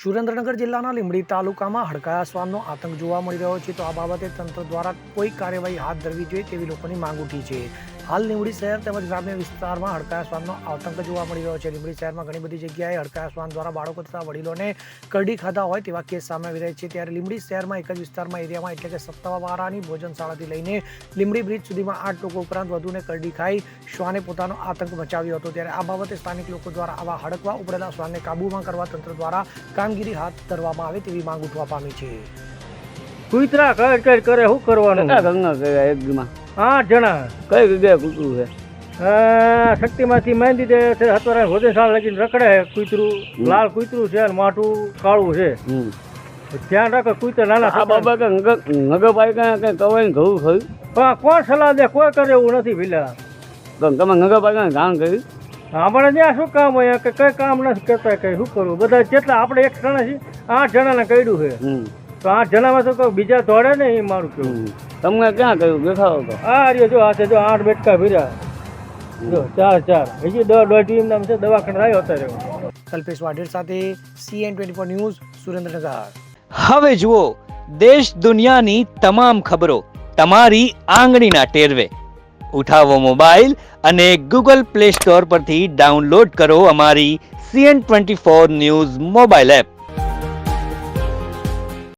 સુરેન્દ્રનગર જિલ્લાના લીંબડી તાલુકામાં હડકાયા શ્વાનનો આતંક જોવા મળી રહ્યો છે, તો આ બાબતે તંત્ર દ્વારા કોઈ કાર્યવાહી હાથ ધરવી જોઈએ તેવી લોકોની માંગ ઉઠી છે. હાલ લીંબડી શહેર તેમજ ગ્રામ્ય વિસ્તારમાં હડકાયા શ્વાનનો આતંક જોવા મળી રહ્યો છે. લીંબડી શહેરમાં ઘણી બધી જગ્યાએ હડકાયા શ્વાન દ્વારા બાળકો તથા વડીલોને કરડી ખાધા હોય તેવા કેસ સામે આવી રહ્યા છે. ત્યારે લીંબડી શહેરમાં એક જ વિસ્તારમાં એરિયામાં એટલે કે સત્તાવાળાની ભોજનશાળાથી લઈને લીંબડી બ્રિજ સુધીમાં 8 લોકો ઉપરાંત વધુને કરડી ખાઈ શ્વાને પોતાનો આતંક મચાવ્યો હતો. ત્યારે આ બાબતે સ્થાનિક લોકો દ્વારા આવા હડકવા ઉપડેલા શ્વાનને કાબૂમાં કરવા તંત્ર દ્વારા કામગીરી હાથ ધરવામાં આવે તેવી માંગ ઉઠવા પામી છે. કુતરા કઈ કરે શું કરવાનું? ગંગા ગયા એક દીમાં 8 જણા કઈ જગ્યાએ કૂતરું છે? શક્તિમાંથી માંડી દે અત્યારે ભોજનશાળા લગીને રખડે. કૂતરું લાલ કૂતરું છે અને માથું કાળું છે. ધ્યાન રાખો કૂતરા નાના. આ બાબા કે નગરપાલિકા કઈ કવાય ઘઉં થયું પણ કોણ સલાહ દે? કોઈ કરે એવું નથી પેલા. તમે નગરપાલિકાને જાણ કરી? આપણે ત્યાં શું કામ હોય કે કઈ કામ નથી કરતા, કઈ શું કરવું? બધા જેટલા આપણે 1 જણા છીએ, 8 જણાને કર્યું છે. તો 8 જણામાં તો કોઈ બીજા દોડે ને, એ મારું કેવું. તમને ક્યાં કહ્યું દેખાડો તો? આ રહ્યો જો આ છે, જો 8 બેટકા ભર્યા, જો 4 હજી 10 ટીમ નામ છે. દવાખાને આવ્યો અત્યારે. કલ્પેશ વાઢેર સાથે CN24 ન્યૂઝ, સુરેન્દ્રનગર. હવે જુઓ દેશ દુનિયાની તમામ ખબરો તમારી આંગળીના ટેરવે. ઉઠાવો મોબાઈલ અને Google Play Store પરથી ડાઉનલોડ કરો અમારી CN24 ન્યૂઝ મોબાઈલ એપ.